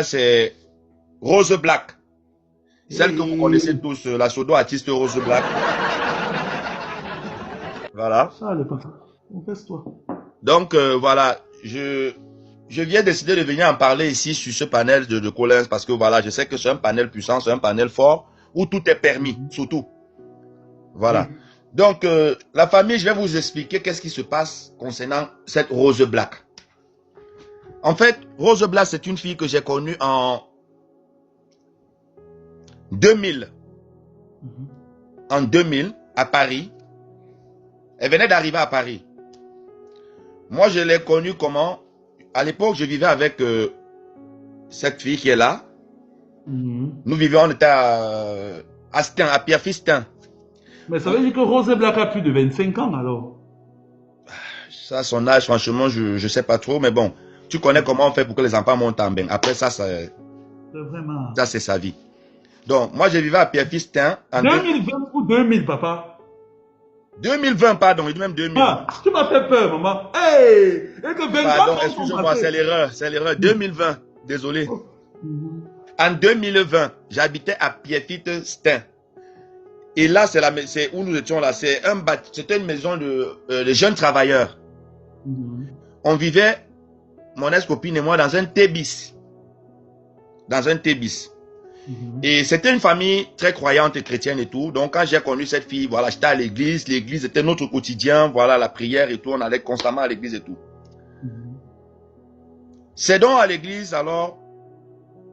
C'est Rose Black. Celle que vous connaissez tous, la pseudo-artiste Rose Black. Voilà. Ça allait pas. Confesse-toi. Donc, voilà, je viens décider de venir en parler ici sur ce panel de Collins parce que voilà, je sais que c'est un panel puissant, c'est un panel fort où tout est permis, surtout. Voilà. Donc, la famille, je vais vous expliquer qu'est-ce qui se passe concernant cette Rose Black. En fait, Rose Black, c'est une fille que j'ai connue en 2000. En 2000, à Paris. Elle venait d'arriver à Paris. Moi, je l'ai connue comment? À l'époque, je vivais avec cette fille qui est là. Nous vivions, on était à Stein, à Pierre-Fistin. Mais ça veut dire que Rose Black a plus de 25 ans alors? Ça, son âge, franchement, je ne sais pas trop, mais bon, tu connais comment on fait pour que les enfants montent en bain. Après ça, ça c'est sa vie. Donc, moi, je vivais à Pierre-Fistin. En 2020 ou 2000, papa? 2020, pardon, il dit même 2000. Ah, tu m'as fait peur, maman. Hey! Et que 20 pardon, excusez-moi, c'est l'erreur. 2020, désolé. En 2020, j'habitais à Pierre-Fistin. Et là, c'est où nous étions là. C'était une maison de jeunes travailleurs. On vivait, mon ex-copine et moi, dans un T-bis. Dans un T-bis. Et c'était une famille très croyante et chrétienne et tout. Donc, quand j'ai connu cette fille, voilà, j'étais à l'église. L'église était notre quotidien. Voilà, la prière et tout. On allait constamment à l'église et tout. C'est donc à l'église, alors,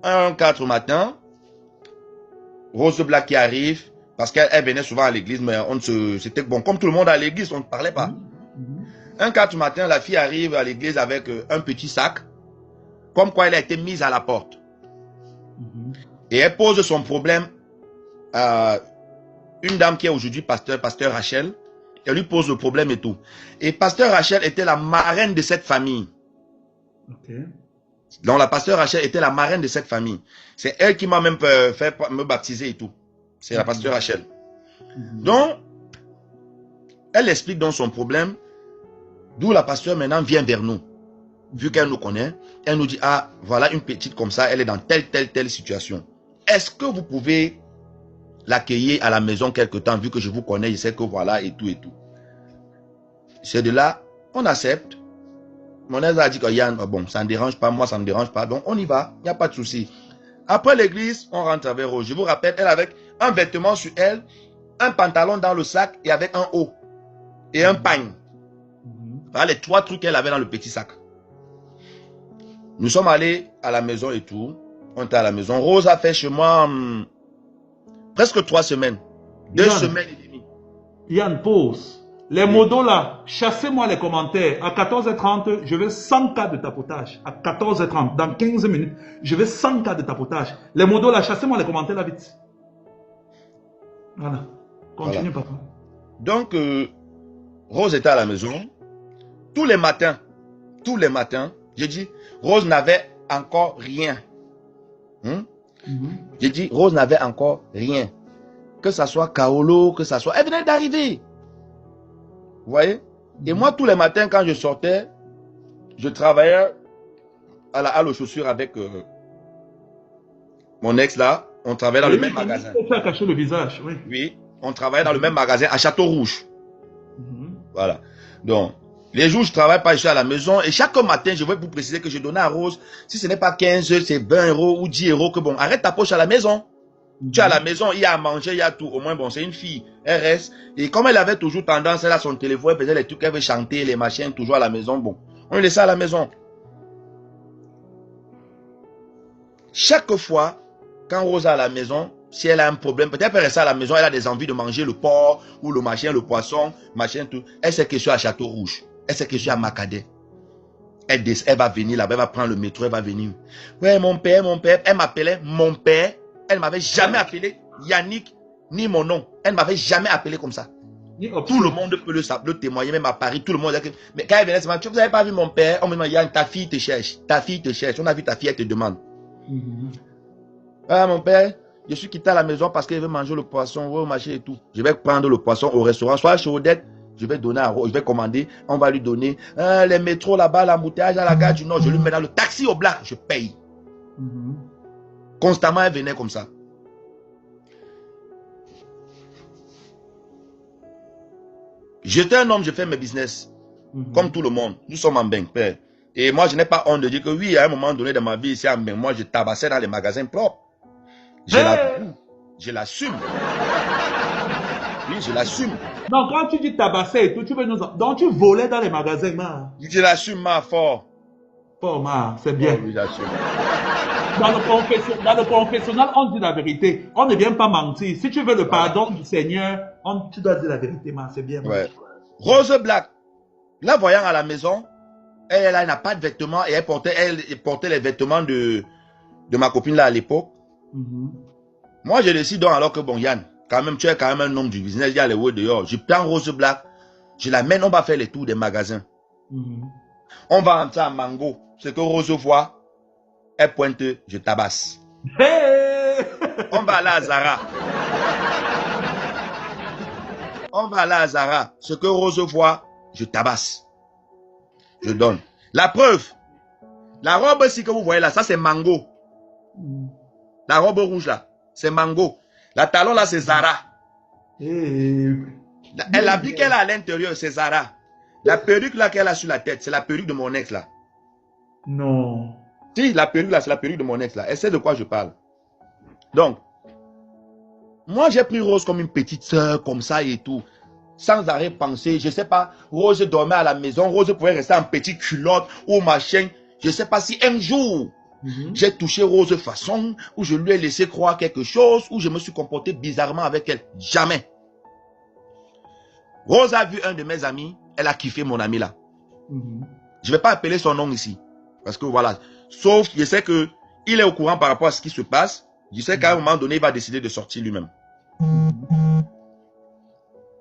un 4 matin, Rose Black qui arrive. Parce qu'elle venait souvent à l'église, mais c'était bon, comme tout le monde à l'église, on ne parlait pas. Un 4 matin, la fille arrive à l'église avec un petit sac, comme quoi elle a été mise à la porte. Et elle pose son problème à une dame qui est aujourd'hui pasteur Rachel. Elle lui pose le problème et tout. Et pasteur Rachel était la marraine de cette famille. Donc la pasteur Rachel était la marraine de cette famille. C'est elle qui m'a même fait me baptiser et tout. C'est la pasteur Rachel. Donc, elle explique donc son problème, d'où la pasteur maintenant vient vers nous. Vu qu'elle nous connaît, elle nous dit, ah, voilà une petite comme ça, elle est dans telle situation. Est-ce que vous pouvez l'accueillir à la maison quelque temps, vu que je vous connais, je sais que voilà, et tout. C'est de là, on accepte. Mon ex a dit que Yann, bon, ça ne dérange pas, moi ça ne me dérange pas, donc on y va, il n'y a pas de souci. Après l'église, on rentre avec Rose. Je vous rappelle, elle avait un vêtement sur elle, un pantalon dans le sac et avec un haut et un pagne. Voilà les 3 trucs qu'elle avait dans le petit sac. Nous sommes allés à la maison et tout. On était à la maison. Rose a fait chez moi presque 3 semaines. 2 semaines et demie. Yann, pause. Les modos là, chassez-moi les commentaires. À 14h30, je veux 100 cas de tapotage. À 14h30, dans 15 minutes, je veux 100 cas de tapotage. Les modos là, chassez-moi les commentaires là vite. Voilà. Continue, voilà. Papa. Donc, Rose était à la maison. Tous les matins, j'ai dit, Rose n'avait encore rien. J'ai dit, Rose n'avait encore rien. Que ça soit Kaolo, que ça soit... Elle venait d'arriver. Vous voyez? Et moi, tous les matins, quand je sortais, je travaillais à la halle aux chaussures avec mon ex là. On travaillait dans le même magasin. Tu as caché le visage, oui. Oui, on travaillait dans le même magasin à Château-Rouge. Voilà. Donc, les jours, je ne travaille pas, je suis à la maison. Et chaque matin, je vais vous préciser que je donnais à Rose, si ce n'est pas 15, c'est 20 euros ou 10 euros, que bon, arrête ta poche à la maison. Tu es à la maison, il y a à manger, il y a tout. Au moins, bon, c'est une fille. Elle reste. Et comme elle avait toujours tendance, elle a son téléphone, elle faisait les trucs, elle veut chanter, les machines, toujours à la maison. Bon, on le laissait à la maison. Chaque fois, quand Rose est à la maison, si elle a un problème, peut-être elle reste à la maison, elle a des envies de manger le porc, ou le machin, le poisson, machin, tout. Elle sait que je suis à Château-Rouge. Elle sait que je suis à Macadet. Elle va venir là-bas, elle va prendre le métro, elle va venir. Ouais, mon père. Elle m'appelait mon père. Elle ne m'avait jamais appelé Yannick, ni mon nom. Elle ne m'avait jamais appelé comme ça. Tout le monde peut le témoigner, même à Paris, tout le monde. Mais quand elle venait, vous n'avez pas vu mon père? On me dit, Yann, ta fille te cherche. Ta fille te cherche. On a vu ta fille, elle te demande. Ah, mon père, je suis quitté à la maison parce qu'elle veut manger le poisson, au marché et tout. Je vais prendre le poisson au restaurant, soit chez Odette, je vais donner à Rose, je vais commander, on va lui donner les métros là-bas, l'embouteillage à la gare du Nord, je lui mets dans le taxi au black, je paye. Constamment, elle venait comme ça. J'étais un homme, je fais mes business. Comme tout le monde. Nous sommes en Beng, père. Et moi, je n'ai pas honte de dire que oui, à un moment donné dans ma vie ici en Beng, moi, je tabassais dans les magasins propres. Je l'assume. Oui, je l'assume. Non, quand tu dis tabasser et tout, tu veux nous... Donc, tu volais dans les magasins, ma. Je l'assume, ma, fort. Fort, ma, c'est bien. Oh, oui, j'assume. Dans le confessionnal, on dit la vérité. On ne vient pas mentir. Si tu veux le pardon du Seigneur, tu dois dire la vérité, ma. C'est bien. Ouais. Rose Black, la voyant à la maison, elle n'a pas de vêtements et elle portait les vêtements de ma copine là à l'époque. Moi, je décide donc alors que bon, Yann, quand même, tu es quand même un homme du business, il y a les words dehors. Je prends Rose Black, je l'amène, on va faire les tours des magasins. On va entrer à Mango. Ce que Rose voit, elle pointe, je tabasse. On va aller à Zara. On va aller à Zara. Ce que Rose voit, je tabasse. Je donne. La preuve, la robe ici que vous voyez là, ça c'est Mango. La robe rouge là, c'est Mango. La talon là, c'est Zara. L'habit qu'elle a à l'intérieur, c'est Zara. La perruque là qu'elle a sur la tête, c'est la perruque de mon ex là. Non. Si, la perruque là, c'est la perruque de mon ex là. Elle sait de quoi je parle. Donc, moi j'ai pris Rose comme une petite soeur, comme ça et tout. Sans arrêt penser, je sais pas, Rose dormait à la maison, Rose pouvait rester en petite culotte ou machin. Je sais pas si un jour, j'ai touché Rose façon, où je lui ai laissé croire quelque chose, où je me suis comporté bizarrement avec elle. Jamais. Rose a vu un de mes amis, elle a kiffé mon ami là. Je vais pas appeler son nom ici. Parce que voilà, sauf je sais que il est au courant par rapport à ce qui se passe. Je sais qu'à un moment donné, il va décider de sortir lui-même.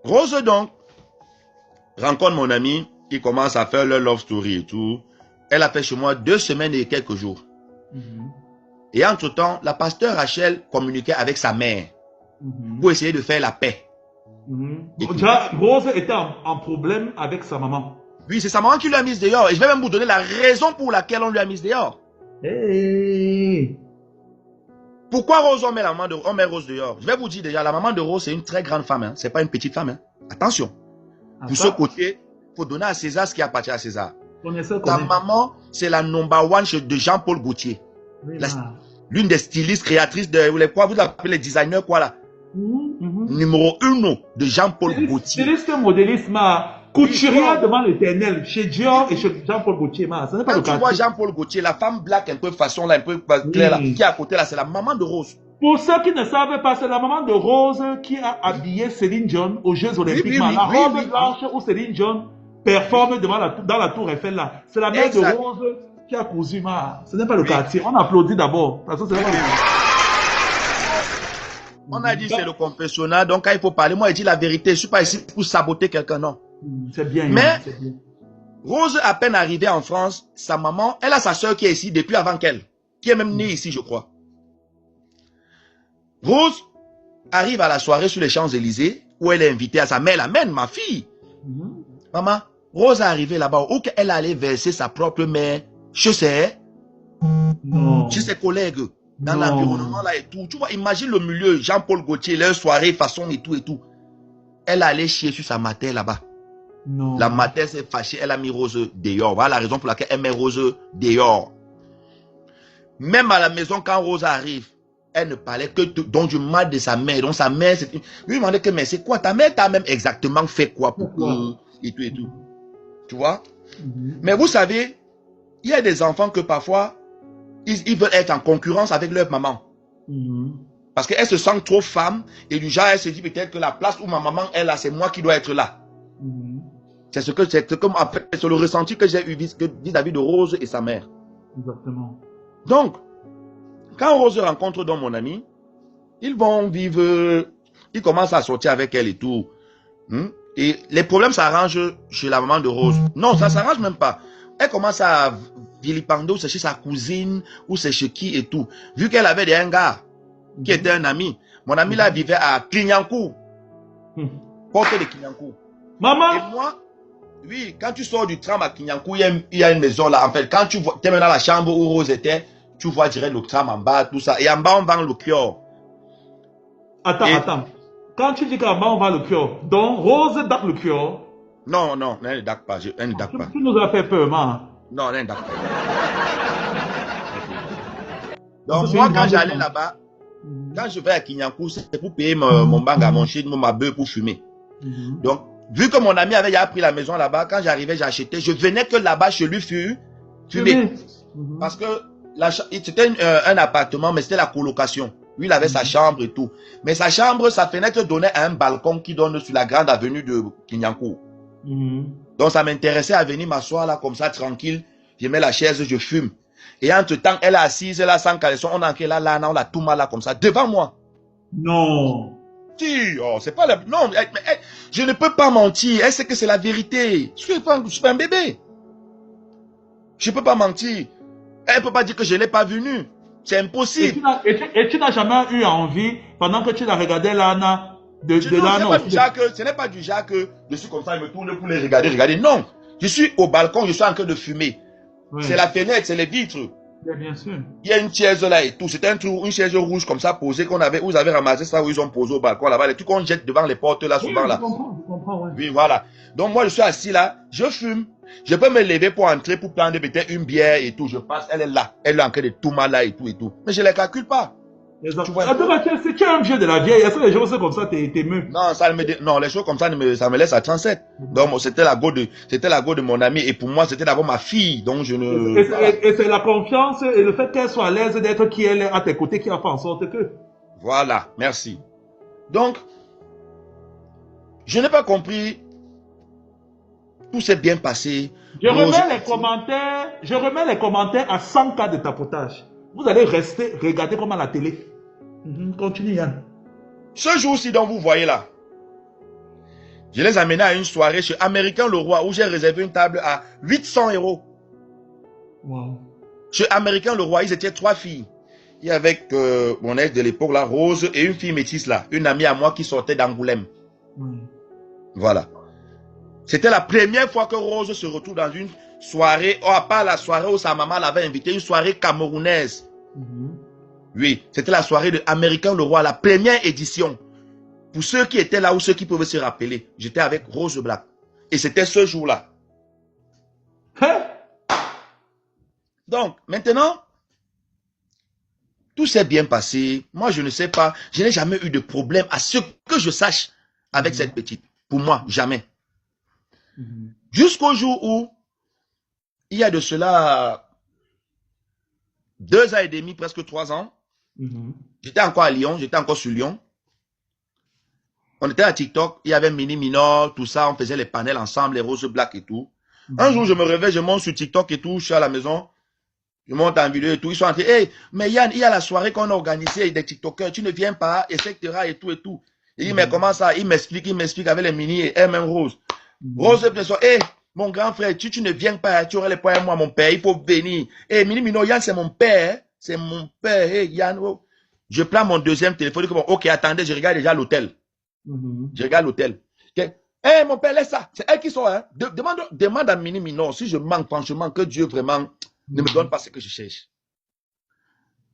Rose donc rencontre mon ami, il commence à faire leur love story et tout. Elle a fait chez moi 2 semaines et quelques jours. Et entre-temps, la pasteur Rachel communiquait avec sa mère pour essayer de faire la paix. Déjà, Rose était en problème avec sa maman. Oui, c'est sa maman qui lui a mise dehors. Et je vais même vous donner la raison pour laquelle on lui a mise dehors. Pourquoi Rose, on met Rose dehors? Je vais vous dire déjà, la maman de Rose, c'est une très grande femme. Hein. C'est pas une petite femme. Hein. Attention. Pour ce côté, il faut donner à César ce qui appartient à César. Ta maman, c'est la number one de Jean-Paul Gaultier. L'une des stylistes créatrices de, vous appelez les designers quoi là? Numéro 1 de Jean-Paul Gaultier. Styliste modélisme, couturière devant l'éternel, chez Dior et chez Jean-Paul Gaultier. Quand tu vois Jean-Paul Gaultier, la femme black un peu façon là, un peu claire là, qui est à côté là, c'est la maman de Rose. Pour ceux qui ne savent pas, c'est la maman de Rose qui a habillé Céline Dion aux Jeux Olympiques. La robe blanche où Céline Dion performe dans la tour Eiffel là. C'est la mère de Rose qui a cousu. Ce n'est pas le quartier. On applaudit d'abord. On a dit c'est le confessionnal, donc quand il faut parler, moi je dis la vérité, je ne suis pas ici pour saboter quelqu'un, non. C'est bien. Mais Rose, à peine arrivée en France, sa maman, elle a sa soeur qui est ici depuis avant qu'elle, qui est même née ici, je crois. Rose arrive à la soirée sur les Champs-Élysées, où elle est invitée à sa mère, elle amène ma fille. Maman, Rose est arrivée là-bas, où elle allait verser sa propre mère chez ses collègues. Dans l'environnement là et tout. Tu vois, imagine le milieu, Jean-Paul Gaultier, leur soirée, façon et tout et tout. Elle allait chier sur sa mater là-bas. La mater s'est fâchée, elle a mis Rose dehors. Voilà la raison pour laquelle elle met Rose dehors. Même à la maison, quand Rose arrive, elle ne parlait que du mal de sa mère. Donc sa mère, lui demandait que, mais c'est quoi? Ta mère t'a même exactement fait quoi pour que... Et tout et tout. Tu vois? Mais vous savez, il y a des enfants que parfois, ils veulent être en concurrence avec leur maman. Parce qu'elle se sent trop femme et du genre, elle se dit peut-être que la place où ma maman est là, c'est moi qui dois être là. C'est le ressenti que j'ai eu vis-à-vis de Rose et sa mère. Exactement. Donc, quand Rose rencontre donc mon ami, ils vont vivre, ils commencent à sortir avec elle et tout. Et les problèmes s'arrangent chez la maman de Rose. Non, ça ne s'arrange même pas. Elle commence à vilipender, ou c'est chez sa cousine, ou c'est chez qui et tout. Vu qu'elle avait un gars qui était un ami. Mon ami là vivait à Clignancourt. Porte de Clignancourt. Maman! Et moi, oui, quand tu sors du tram à Clignancourt, il y a une maison là. En fait, quand tu es dans la chambre où Rose était, Tu vois, je dirais le tram en bas, tout ça. Et en bas, on vend le cure. Attends. Quand tu dis qu'en bas, on vend le cure, donc Rose date le cure. Non, elle ne date pas. Elle ne date pas. Tu nous as fait peur, man. Non, elle ne date pas. Donc, moi, quand j'allais là-bas, quand je vais à Kinyankou, c'est pour payer mon banga, mon chine, ma bœuf pour fumer. Donc, vu que mon ami avait déjà pris la maison là-bas, quand j'arrivais, j'achetais. Je venais que là-bas chez lui fumer. Parce que c'était un appartement, mais c'était la colocation. Lui, il avait sa chambre et tout. Mais sa chambre, sa fenêtre donnait à un balcon qui donne sur la grande avenue de Kinyankou. Donc, ça m'intéressait à venir m'asseoir là, comme ça, tranquille. Je mets la chaise, je fume. Et entre-temps, elle est assise, là, sans caleçon, on a on l'a tout mal là, comme ça, devant moi. Non. Si, oh, c'est pas la... Non, je ne peux pas mentir. Elle sait que c'est la vérité. Je suis pas un bébé. Je ne peux pas mentir. Elle ne peut pas dire que je ne l'ai pas venu. C'est impossible. Et tu n'as jamais eu envie, pendant que tu l'as regardé Lana, de Lana. Ce n'est pas du genre que je suis comme ça, je me tourne pour les regarder. Non. Je suis au balcon, je suis en train de fumer. Oui. C'est la fenêtre, c'est les vitres. Bien sûr. Il y a une chaise là et tout. C'était une chaise rouge comme ça posée qu'on avait. Vous avez ramassé ça où ils ont posé au balcon là-bas. Les trucs qu'on jette devant les portes là, souvent là. Je comprends, ouais. Oui, voilà. Donc moi je suis assis là, je fume. Je peux me lever pour entrer, pour prendre peut-être une bière et tout. Je passe, elle est là. Elle est en train de tout mal là et tout et tout. Mais je ne les calcule pas. Tu es un vieux de la vieille. Est-ce que les choses comme ça t'émeut? Non, les choses comme ça, ça me laisse à 37. Donc, c'était la go de mon ami. Et pour moi, c'était d'abord ma fille. Donc, je ne... Et c'est la confiance et le fait qu'elle soit à l'aise d'être qui elle est à tes côtés qui a fait en sorte que... Voilà, merci. Donc, je n'ai pas compris. Tout s'est bien passé. Je remets les commentaires à 100 cas de tapotage. Vous allez rester, regarder comme à la télé. Continue, Yann. Ce jour-ci dont vous voyez là, je les amenais à une soirée chez Américain Leroy où j'ai réservé une table à 800 €. Wow. Chez Américain Leroy, ils étaient 3 filles. Il y avait mon ex de l'époque là, Rose, et une fille métisse là, une amie à moi qui sortait d'Angoulême. Voilà. C'était la première fois que Rose se retrouve dans une soirée, à part la soirée où sa maman l'avait invitée, une soirée camerounaise. Oui, c'était la soirée de Américain Leroy, la première édition. Pour ceux qui étaient là ou ceux qui peuvent se rappeler, j'étais avec Rose Black. Et c'était ce jour-là. Donc, maintenant, tout s'est bien passé. Moi, je ne sais pas. Je n'ai jamais eu de problème à ce que je sache avec cette petite. Pour moi, jamais. Jusqu'au jour où, il y a de cela 2 ans et demi, presque 3 ans, j'étais encore à Lyon, j'étais encore sur Lyon. On était à TikTok, il y avait Mini Minor, tout ça, on faisait les panels ensemble, les Rose Black et tout. Un jour, je me réveille, je monte sur TikTok et tout, je suis à la maison, je monte en vidéo et tout. Ils sont en train, hey, mais Yann, il y a la soirée qu'on a organisée des TikTokers, tu ne viens pas, etc. et tout et tout. Il dit, mais comment ça? Il m'explique avec les Mini et elle-même Rose. Rose, hey, mon grand frère, tu ne viens pas, tu aurais les points à moi, mon père, il faut venir. Hey, Mini Minor, Yann, c'est mon père, c'est mon père, hey, Yann, oh. Je prends mon deuxième téléphone, bon, ok, attendez, je regarde déjà l'hôtel. Je regarde l'hôtel. Hey, mon père, laisse ça. C'est elle qui sort. Hein. Demande à Mini Minor si je manque, franchement, que Dieu vraiment ne me donne pas ce que je cherche.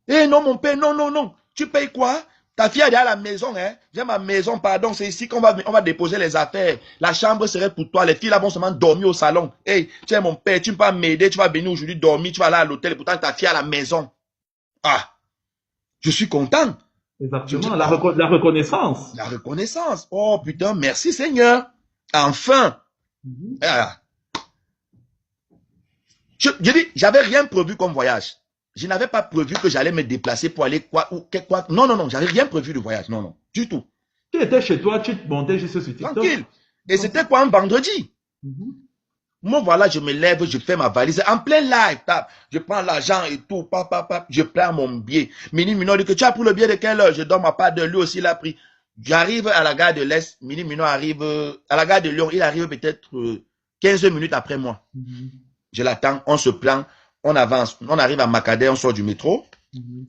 Eh non, mon père, non. Tu payes quoi? Ta fille est à la maison. Hein. Viens à ma maison, pardon. C'est ici qu'on va déposer les affaires. La chambre serait pour toi. Les filles là vont seulement dormir au salon. Hey, tiens, mon père, tu ne peux pas m'aider. Tu vas venir aujourd'hui dormir. Tu vas aller à l'hôtel. Et pourtant, ta fille est à la maison. Ah, je suis content. Exactement, la reconnaissance. La reconnaissance. Oh putain, merci Seigneur. Enfin. Je dis, j'avais rien prévu comme voyage. Je n'avais pas prévu que j'allais me déplacer pour aller quoi. Non, j'avais rien prévu de voyage. Non, du tout. Tu étais chez toi, tu te montais juste sur TikTok. Tranquille. Et c'était quoi un vendredi? Moi, voilà, je me lève, je fais ma valise en plein live. Je prends l'argent et tout, je prends mon billet. Mini Minor dit que tu as pris le billet de quelle heure? Je donne ma part de lui aussi, il a pris. J'arrive à la gare de l'Est, Mini Minor arrive à la gare de Lyon, il arrive peut-être 15 minutes après moi. Je l'attends, on se plaint, on avance, on arrive à Macadais, on sort du métro.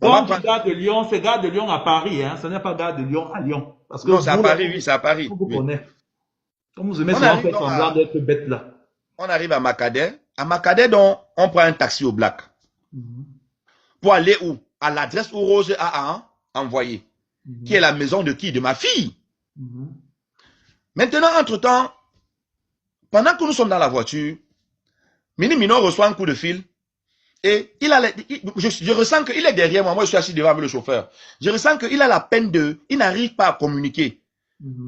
Quand tu gare de Lyon, c'est gare de Lyon à Paris, hein. Ce n'est pas gare de Lyon à Lyon. Parce que non, c'est à Paris, oui, c'est à Paris. Vous connaissez. Comme vous aimez souvent faire semblant d'être bête là. On arrive à Macadais. À Macadais, donc, on prend un taxi au Black. pour aller où? À l'adresse où Rose a envoyé. Qui est la maison de qui? De ma fille. Maintenant, entre-temps, pendant que nous sommes dans la voiture, Mino reçoit un coup de fil et je ressens qu'il est derrière moi. Moi, je suis assis devant le chauffeur. Je ressens qu'il a la peine il n'arrive pas à communiquer.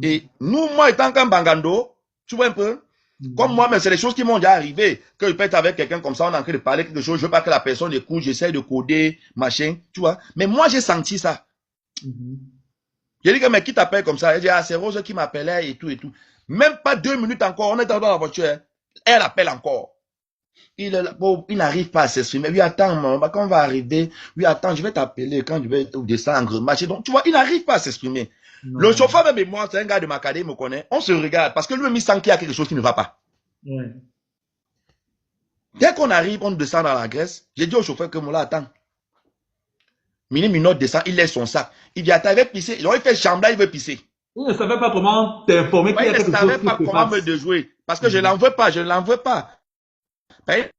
Et nous, moi, étant qu'un bangando, tu vois un peu, comme moi, mais c'est des choses qui m'ont déjà arrivé. Que je peux être avec quelqu'un comme ça, on est en train de parler quelque chose, je veux pas que la personne écoute, j'essaie de coder, machin, tu vois. Mais moi, j'ai senti ça. J'ai dit que, mais qui t'appelle comme ça? Elle dit, ah, c'est Rose qui m'appelait et tout et tout. Même pas 2 minutes encore, on est dans la voiture, hein. Elle appelle encore. Il n'arrive pas à s'exprimer. Oui, attends, maman, quand on va arriver, oui, attends, je vais t'appeler quand je vais descendre, machin. Donc, tu vois, il n'arrive pas à s'exprimer. Le chauffeur, même et moi, c'est un gars de Macadé, il me connaît. On se regarde parce que lui-même, il sent qu'il y a quelque chose qui ne va pas. Dès qu'on arrive, on descend dans la Grèce. J'ai dit au chauffeur que Moula, attends. Mino descend, il laisse son sac. Il dit, attends, il va pisser. Donc, il fait chambre là, il veut pisser. Il ne savait pas comment t'informer qu'il y a quelque chose. Il ne savait pas comment me déjouer. Parce que je ne l'en veux pas, je ne l'en veux pas. Il